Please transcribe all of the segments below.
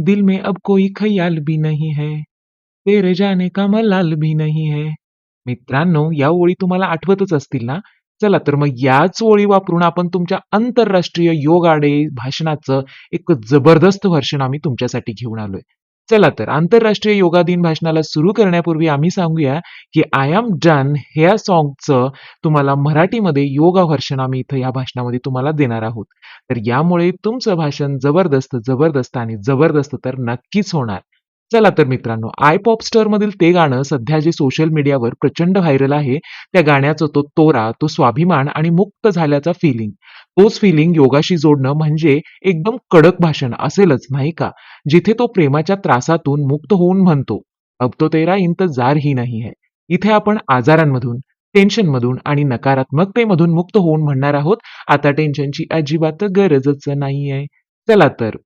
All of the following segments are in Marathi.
दिल में अब कोई ख्याल भी नहीं है, तेरे जाने का मलाल भी नहीं है. मित्रांनो, या ओळी तुम्हाला आठवतच असतील ना? चला तर मग याच ओळी वापरून आपण तुमच्या आंतरराष्ट्रीय योगा डे भाषणाचं एक जबरदस्त व्हर्शन आम्ही तुमच्यासाठी घेऊन आलोय. चला तर आंतरराष्ट्रीय योगा दिन भाषणाला सुरू करण्यापूर्वी आम्ही सांगूया की आय एम डन ह्या सॉन्गचं तुम्हाला मराठीमध्ये योगा व्हर्शन आम्ही इथं या भाषणामध्ये तुम्हाला देणार आहोत. तर यामुळे तुमचं भाषण जबरदस्त, जबरदस्त आणि जबरदस्त तर नक्कीच होणार. चला तर मित्रांनो, आय पॉप स्टार मधील ते गाणं सध्या जे सोशल मीडियावर प्रचंड व्हायरल आहे, त्या गाण्याचा तो तोरा, तो स्वाभिमान आणि मुक्त झाल्याचा फिलिंग, तोच फिलिंग योगाशी जोडणं म्हणजे एकदम कडक भाषण असेलच नाही का? जिथे तो प्रेमाच्या त्रासातून मुक्त होऊन म्हणतो, अब तो तेरा इंतजार ही नहीं है. इथे आपण आजारांमधून, टेन्शनमधून आणि नकारात्मकतेमधून मुक्त होऊन म्हणणार आहोत, आता टेन्शनची अजिबात गरजच नाहीये. चला तर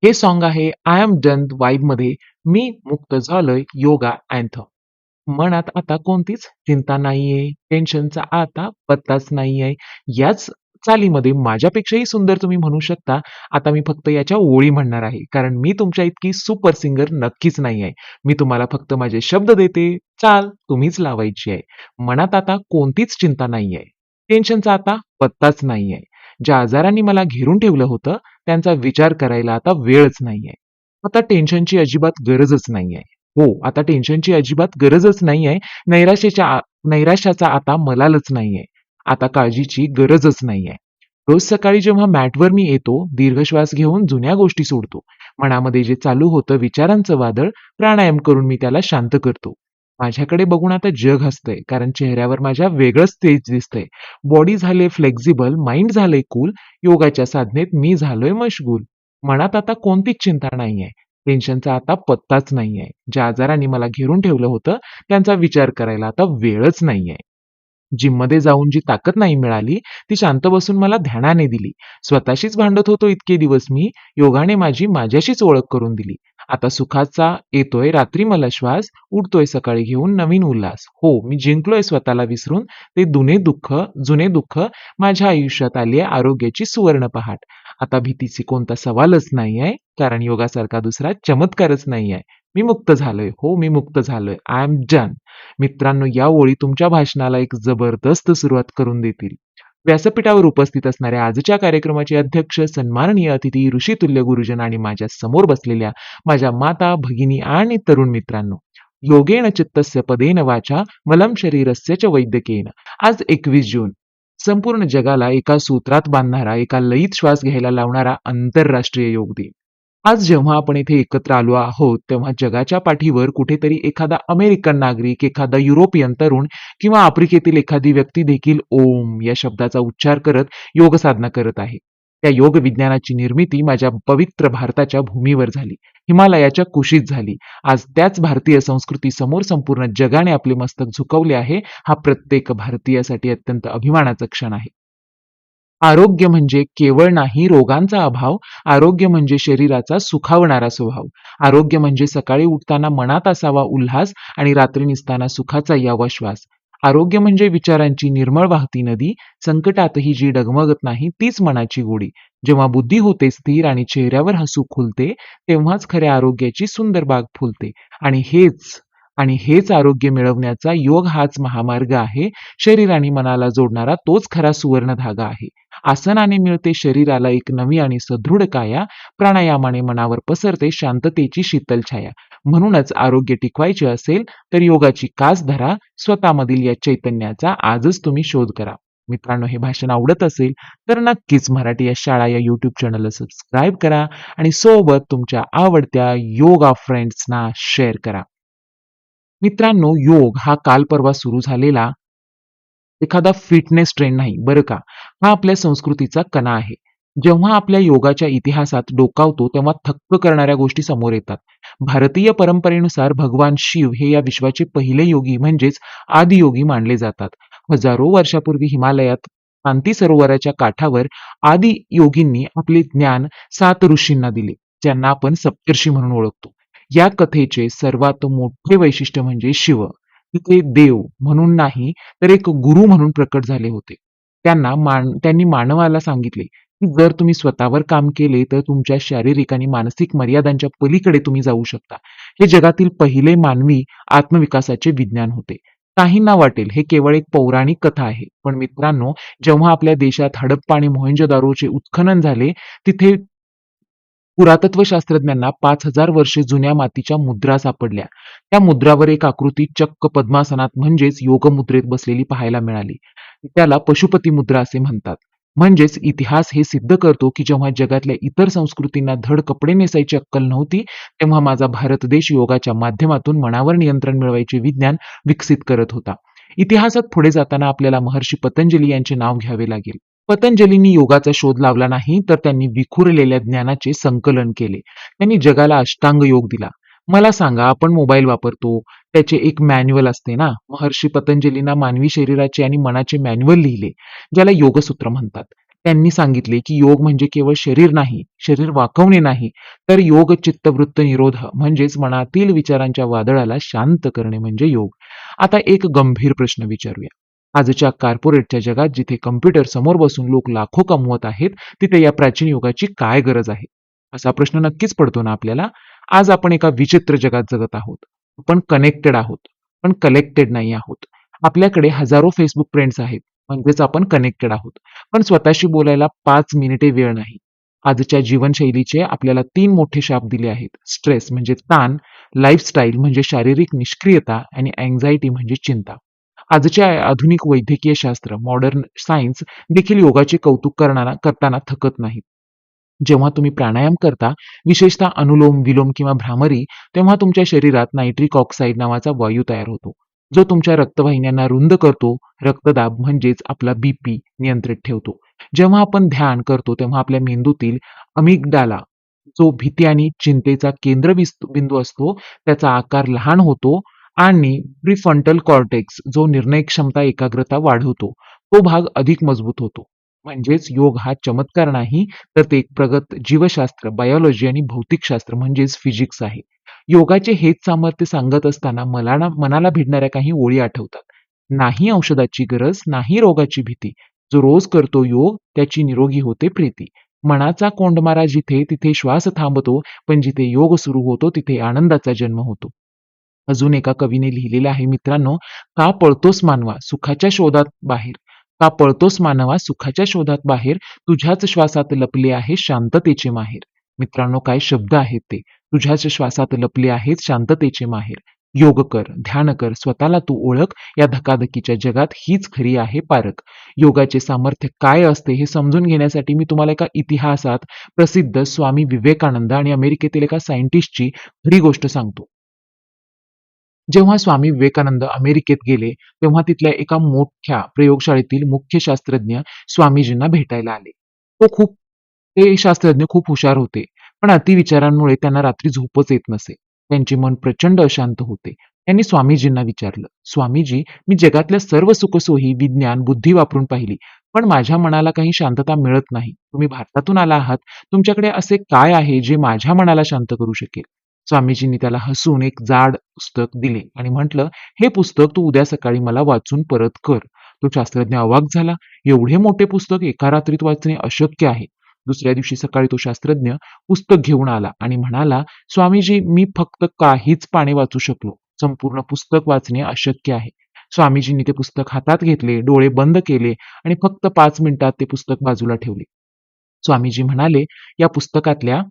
हे सॉन्ग आहे आय एम डन वाईब मध्ये मी मुक्त झालोय योगा अँथम. मनात आता कोणतीच चिंता नाहीये, टेन्शनचा आता पत्ताच नाहीये. याच चालीमध्ये माझ्यापेक्षाही सुंदर तुम्ही म्हणू शकता. आता मी फक्त याच्या ओळी म्हणणार आहे, कारण मी तुमच्या इतकी सुपर सिंगर नक्कीच नाही आहे. मी तुम्हाला फक्त माझे शब्द देते, चाल तुम्हीच लावायची आहे. मनात आता कोणतीच चिंता नाहीये, टेन्शनचा आता पत्ताच नाहीये. ज्या आजारांनी मला घेरून ठेवलं होतं, त्यांचा विचार करायला आता वेळच नाहीये. आता टेन्शनची अजिबात गरजच नाहीये. हो, आता टेन्शनची अजिबात गरजच नाहीये. नैराश्याचा आता मलालच नाहीये. आता काळजीची गरजच नाहीये. रोज सकाळी जेव्हा मॅटवर मी येतो, दीर्घ श्वास घेऊन जुन्या गोष्टी सोडतो. मनामध्ये जे चालू होतं विचारांचं वादळ, प्राणायाम करून मी त्याला शांत करतो. माझ्याकडे बघून आता जग हसतंय, कारण चेहऱ्यावर माझ्या वेगळंच तेज दिसतंय. बॉडी झाले फ्लेक्झिबल, माइंड झालंय कूल, योगाच्या साधनेत मी झालोय मशगूल. मनात आता कोणतीच चिंता नाहीये, टेन्शनचा आता पत्ताच नाहीये. ज्या आजारांनी मला घेरून ठेवलं होतं, त्यांचा विचार करायला आता वेळच नाहीये. जिममध्ये जाऊन जी ताकद नाही मिळाली, ती शांत बसून मला ध्यानाने दिली. स्वतःशीच भांडत होतो इतके दिवस मी, योगाने माझी माझ्याशीच ओळख करून दिली. आता सुखाचा येतोय रात्री मला श्वास, उठतोय सकाळी घेऊन नवीन उल्हास. हो, मी जिंकलोय स्वतःला विसरून ते जुने दुःख माझ्या आयुष्यात आली आहे आरोग्याची सुवर्ण पहाट. आता भीतीची कोणता सवालच नाहीये, कारण योगासारखा दुसरा चमत्कारच नाहीये. मी मुक्त झालोय. हो, मी मुक्त झालोय. I am done. मित्रांनो, या ओळी तुमच्या भाषणाला एक जबरदस्त सुरुवात करून देतील. व्यासपीठावर उपस्थित असणाऱ्या आजच्या कार्यक्रमाचे अध्यक्ष, सन्माननीय अतिथी, ऋषितुल्य गुरुजन आणि माझ्या समोर बसलेल्या माझ्या माता, भगिनी आणि तरुण मित्रांनो. योगेन चित्तस्य पदेन वाचा मलम शरीरस्य च वैद्यकेन. आज 21 जून संपूर्ण जगाला एका सूत्रात बांधणारा, एका लयीत श्वास घ्यायला लावणारा आंतरराष्ट्रीय योग दिन. आज जेव्हा आपण इथे एकत्र आलो आहोत, तेव्हा जगाच्या पाठीवर कुठेतरी एखादा अमेरिकन नागरिक, एखादा युरोपियन तरुण किंवा आफ्रिकेतील एखादी व्यक्ती देखील ओम या शब्दाचा उच्चार करत योग साधना करत आहे. त्या योग विज्ञानाची निर्मिती माझ्या पवित्र भारताच्या भूमीवर झाली, हिमालयाच्या कुशीत झाली. आज त्याच भारतीय संस्कृती समोर संपूर्ण जगाने आपले मस्तक झुकवले आहे. हा प्रत्येक भारतीयासाठी अत्यंत अभिमानाचा क्षण आहे. आरोग्य म्हणजे केवळ नाही रोगांचा अभाव, आरोग्य म्हणजे शरीराचा सुखावणारा स्वभाव. आरोग्य म्हणजे सकाळी उठताना मनात असावा उल्हास आणि रात्री निसताना सुखाचा यावा श्वास. आरोग्य म्हणजे विचारांची निर्मळ वाहती नदी, संकटातही जी डगमगत नाही तीच मनाची गोडी. जेव्हा बुद्धी होते स्थिर आणि चेहऱ्यावर हसू खुलते, तेव्हाच खऱ्या आरोग्याची सुंदर बाग फुलते. आणि हेच आणि हेच आरोग्य मिळवण्याचा योग हाच महामार्ग आहे. शरीर आणि मनाला जोडणारा तोच खरा सुवर्ण धागा आहे. आसनाने मिळते शरीराला एक नवी आणि सदृढ काया, प्राणायामाने मनावर पसरते शांततेची शीतल छाया. म्हणूनच आरोग्य टिकवायचे असेल तर योगाची कास धरा, स्वतःमधील या चैतन्याचा आजच तुम्ही शोध करा. मित्रांनो, हे भाषण आवडत असेल तर नक्कीच मराठी या शाळा या युट्यूब चॅनलला सबस्क्राईब करा आणि सोबत तुमच्या आवडत्या योगा फ्रेंड्सना शेअर करा. मित्रांनो, योग हा काल परवा सुरू झालेला एखादा फिटनेस ट्रेंड नाही बरं का. हा आपल्या संस्कृतीचा कणा आहे. जेव्हा आपल्या योगाच्या इतिहासात डोकावतो तेव्हा थक्क करणाऱ्या गोष्टी समोर येतात. भारतीय परंपरेनुसार भगवान शिव हे या विश्वाचे पहिले योगी म्हणजेच आदियोगी मानले जातात. हजारो वर्षापूर्वी हिमालयात शांती सरोवराच्या काठावर आदी योगींनी आपले ज्ञान 7 ऋषींना दिले, ज्यांना आपण सप्तर्षी म्हणून ओळखतो. या कथेचे सर्वात मोठे वैशिष्ट्य म्हणजे शिव तिथे देव म्हणून नाही तर एक गुरु म्हणून प्रकट झाले होते. त्यांनी मानवाला सांगितले की जर तुम्ही स्वतःवर काम केले तर तुमच्या शारीरिक आणि मानसिक मर्यादांच्या पलीकडे तुम्ही जाऊ शकता. हे जगातील पहिले मानवी आत्मविकासाचे विज्ञान होते. काहींना वाटेल हे केवळ एक पौराणिक कथा आहे, पण मित्रांनो, जेव्हा आपल्या देशात हडप्पा आणि मोहेंजोदारोचे उत्खनन झाले, तिथे पुरातत्व शास्त्रज्ञांना 5,000 वर्षे जुन्या मातीच्या मुद्रा सापडल्या. त्या मुद्रावर एक आकृती चक्क पद्मासनात म्हणजेच योगमुद्रेत बसलेली पाहायला मिळाली. त्याला पशुपती मुद्रा असे म्हणतात. म्हणजेच इतिहास हे सिद्ध करतो की जेव्हा जगातल्या इतर संस्कृतींना धड कपडे नेसायची अक्कल नव्हती, तेव्हा माझा भारत देश योगाच्या माध्यमातून मनावर नियंत्रण मिळवायचे विज्ञान विकसित करत होता. इतिहासात पुढे जाताना आपल्याला महर्षी पतंजली यांचे नाव घ्यावे लागेल. पतंजलींनी योगाचा शोध लावला नाही, तर त्यांनी विखुरलेल्या ज्ञानाचे संकलन केले. त्यांनी जगाला अष्टांग योग दिला. मला सांगा, आपण मोबाईल वापरतो, त्याचे एक मॅन्युअल असते ना. महर्षी पतंजलींना मानवी शरीराचे आणि मनाचे मॅन्युअल लिहिले, ज्याला योगसूत्र म्हणतात. त्यांनी सांगितले की योग म्हणजे केवळ शरीर नाही, शरीर वाकवणे नाही, तर योग चित्तवृत्त निरोध म्हणजेच मनातील विचारांच्या वादळाला शांत करणे म्हणजे योग. आता एक गंभीर प्रश्न विचारूया. आजच्या कॉर्पोरेटच्या जगात जिथे कम्प्युटर समोर बसून लोक लाखो कमवत आहेत, तिथे या प्राचीन युगाची काय गरज आहे? असा प्रश्न नक्कीच पडतो ना आपल्याला. आज आपण एका विचित्र जगात जगत आहोत. आपण कनेक्टेड आहोत, पण कलेक्टेड नाही आहोत. आपल्याकडे हजारो फेसबुक फ्रेंड्स आहेत, म्हणजेच आपण कनेक्टेड आहोत, पण स्वतःशी बोलायला 5 मिनिटे वेळ नाही. आजच्या जीवनशैलीचे आपल्याला 3 मोठे शाप दिले आहेत: स्ट्रेस म्हणजे ताण, लाईफस्टाईल म्हणजे शारीरिक निष्क्रियता आणि अँझायटी म्हणजे चिंता. आजचे आधुनिक वैद्यकीय शास्त्र, मॉडर्न सायन्स देखील योगाचे कौतुक करताना थकत नाहीत. जेव्हा तुम्ही प्राणायाम करता, विशेषतः अनुलोम विलोम किंवा भ्रामरी, तेव्हा तुमच्या शरीरात नायट्रिक ऑक्साईड नावाचा वायू तयार होतो, जो तुमच्या रक्तवाहिन्यांना रुंद करतो, रक्तदाब म्हणजेच आपला बीपी नियंत्रित ठेवतो. जेव्हा आपण ध्यान करतो, तेव्हा आपल्या मेंदूतील अमिगडाला, जो भीती आणि चिंतेचा केंद्रबिंदू असतो, त्याचा आकार लहान होतो आणि प्रीफ्रंटल कॉर्टेक्स, जो निर्णय क्षमता एकाग्रता वाढवतो, तो भाग अधिक मजबूत होतो. म्हणजेच योग हा चमत्कार नाही, तर ते एक प्रगत जीवशास्त्र, बायोलॉजी आणि भौतिकशास्त्र म्हणजेच फिजिक्स आहे. योगाचे हेच सामर्थ्य सांगत असताना मनाला भिडणाऱ्या काही ओळी आठवतात. नाही औषधाची गरज, नाही रोगाची भीती. जो रोज करतो योग, त्याची निरोगी होते प्रीती. मनाचा कोंडमारा जिथे, तिथे श्वास थांबतो, पण जिथे योग सुरू होतो, तिथे आनंदाचा जन्म होतो. अजून एका कवीने लिहिलेलं आहे मित्रांनो, का पळतोस मानवा सुखाच्या शोधात बाहेर, का पळतोस मानवा सुखाच्या शोधात बाहेर, तुझ्याच श्वासात लपले आहे शांततेचे माहेर. मित्रांनो, काय शब्द आहेत ते. तुझ्याच श्वासात लपले आहेत शांततेचे माहेर. योग कर, ध्यान कर, स्वतःला तू ओळख. या धकाधकीच्या जगात हीच खरी आहे पारख. योगाचे सामर्थ्य काय असते हे समजून घेण्यासाठी मी तुम्हाला एका इतिहासात प्रसिद्ध स्वामी विवेकानंद आणि अमेरिकेतील एका सायंटिस्टची खरी गोष्ट सांगतो. जेव्हा स्वामी विवेकानंद अमेरिकेत गेले, तेव्हा तिथल्या एका मोठ्या प्रयोगशाळेतील मुख्य शास्त्रज्ञ स्वामीजींना भेटायला आले. ते शास्त्रज्ञ खूप हुशार होते, पण अतिविचारांमुळे त्यांना रात्री झोपच येत नसे. त्यांचे मन प्रचंड अशांत होते. त्यांनी स्वामीजींना विचारलं, स्वामीजी, मी जगातल्या सर्व सुखसोयी, विज्ञान, बुद्धी वापरून पाहिली, पण माझ्या मनाला काही शांतता मिळत नाही. तुम्ही भारतातून आला आहात, तुमच्याकडे असे काय आहे जे माझ्या मनाला शांत करू शकेल? स्वामीजींनी त्याला हसून एक जाड पुस्तक दिले आणि म्हटलं, हे पुस्तक तू उद्या सकाळी मला वाचून परत कर. तो शास्त्रज्ञ अवाक झाला. एवढे मोठे पुस्तक एका रात्रीत वाचणे अशक्य आहे. दुसऱ्या दिवशी सकाळी तो शास्त्रज्ञ पुस्तक घेऊन आला आणि म्हणाला, स्वामीजी, मी फक्त काहीच पाने वाचू शकलो. संपूर्ण पुस्तक वाचणे अशक्य आहे. स्वामीजींनी ते पुस्तक हातात घेतले, डोळे बंद केले आणि फक्त 5 मिनिटात ते पुस्तक बाजूला ठेवले. स्वामीजी म्हणाले, या पुस्तकातल्या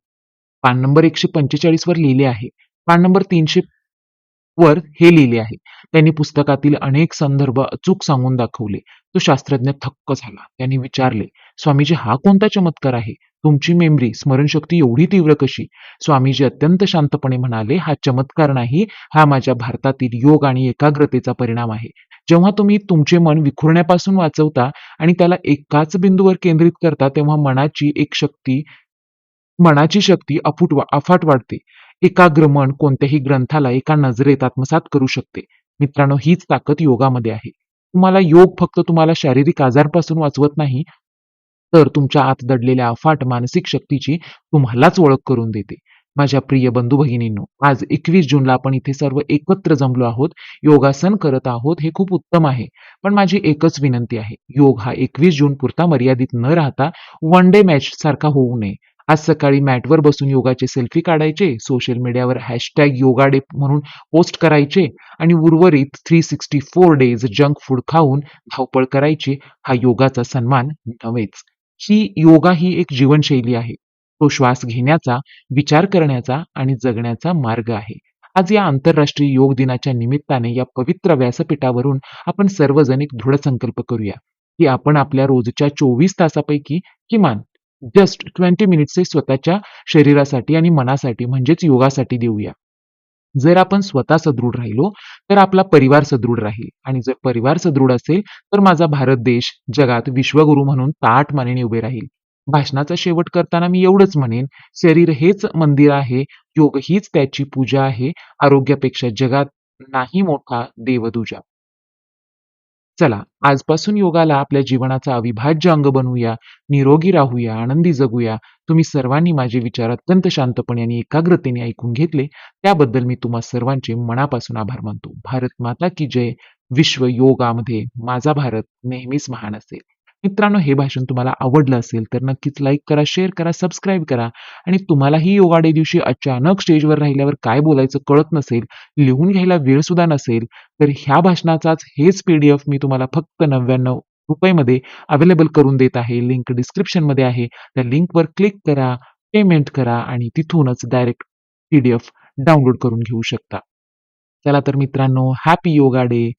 पान नंबर 145 वर लिहिले आहे. पान नंबर 300 वर हे लिहिले आहे. त्यांनी पुस्तकातील अनेक संदर्भ अचूक सांगून दाखवले. तो शास्त्रज्ञ थक्क झाला. त्यांनी विचारले, स्वामीजी, हा कोणता चमत्कार आहे? तुमची मेमरी, स्मरणशक्ती एवढी तीव्र कशी? स्वामीजी अत्यंत शांतपणे म्हणाले, हा चमत्कार नाही, हा माझ्या भारतातील योग आणि एकाग्रतेचा परिणाम आहे. जेव्हा तुम्ही तुमचे मन विखुरण्यापासून वाचवता आणि त्याला एकाच बिंदूवर केंद्रित करता, तेव्हा मनाची शक्ती अफाट वाढते. एकाग्र मन कोणत्याही ग्रंथाला एका नजरेत आत्मसात करू शकते. मित्रांनो, हीच ताकद योगामध्ये आहे. योग फक्त तुम्हाला शारीरिक आजारपासून वाचवत नाही, तर तुमच्या आत दडलेल्या अफाट मानसिक शक्तीची तुम्हालाच ओळख करून देते. माझ्या प्रिय बंधू भगिनींनो, आज 21 जूनला आपण इथे सर्व एकत्र जमलो आहोत. योगासन करत आहोत, हे खूप उत्तम आहे. पण माझी एकच विनंती आहे, योग हा 21 जून पुरता मर्यादित न राहता वन डे मॅच सारखा होऊ नये. आज सकाळी मॅटवर बसून योगाचे सेल्फी काढायचे, सोशल मीडियावर हॅशटॅग योगा डे म्हणून पोस्ट करायचे आणि उर्वरित 364 डेज जंक फूड खाऊन धावपळ करायची, हा योगाचा सन्मान नव्हेच. योगा ही एक जीवनशैली आहे. तो श्वास घेण्याचा, विचार करण्याचा आणि जगण्याचा मार्ग आहे. आज या आंतरराष्ट्रीय योग दिनाच्या निमित्ताने या पवित्र व्यासपीठावरून आपण सर्वजण एक दृढ संकल्प करूया, की आपण आपल्या रोजच्या 24 तासापैकी किमान जस्ट 20 मिनिट्स हे स्वतःच्या शरीरासाठी आणि मनासाठी म्हणजेच योगासाठी देऊया. जर आपण स्वतः सदृढ राहिलो, तर आपला परिवार सदृढ राहील आणि जर परिवार सदृढ असेल, तर माझा भारत देश जगात विश्वगुरू म्हणून ताठ मानेने उभे राहील. भाषणाचा शेवट करताना मी एवढंच म्हणेन, शरीर हेच मंदिर आहे, योग हीच त्याची पूजा आहे, आरोग्यापेक्षा जगात नाही मोठा देवदुजा. चला, आजपासून योगाला आपल्या जीवनाचा अविभाज्य अंग बनवूया, निरोगी राहूया, आनंदी जगूया. तुम्ही सर्वांनी माझे विचार अत्यंत शांतपणे आणि एकाग्रतेने ऐकून घेतले, त्याबद्दल मी तुम्हा सर्वांचे मनापासून आभार मानतो. भारत माता की जय. विश्व योगामध्ये माझा भारत नेहमीच महान असेल. मित्रांनो, हे भाषण तुम्हाला आवडलं असेल तर नक्कीच लाईक करा, शेअर करा, सबस्क्राईब करा आणि तुम्हालाही योगा डे दिवशी अचानक स्टेजवर राहिल्यावर काय बोलायचं कळत नसेल, लिहून घ्यायला वेळ सुद्धा नसेल, तर ह्या भाषणाचाच हेच पीडीएफ मी तुम्हाला फक्त ₹99 मध्ये अवेलेबल करून देत आहे. लिंक डिस्क्रिप्शनमध्ये आहे. त्या लिंकवर क्लिक करा, पेमेंट करा आणि तिथूनच डायरेक्ट पीडीएफ डाउनलोड करून घेऊ शकता. चला तर मित्रांनो, हॅपी योगा डे.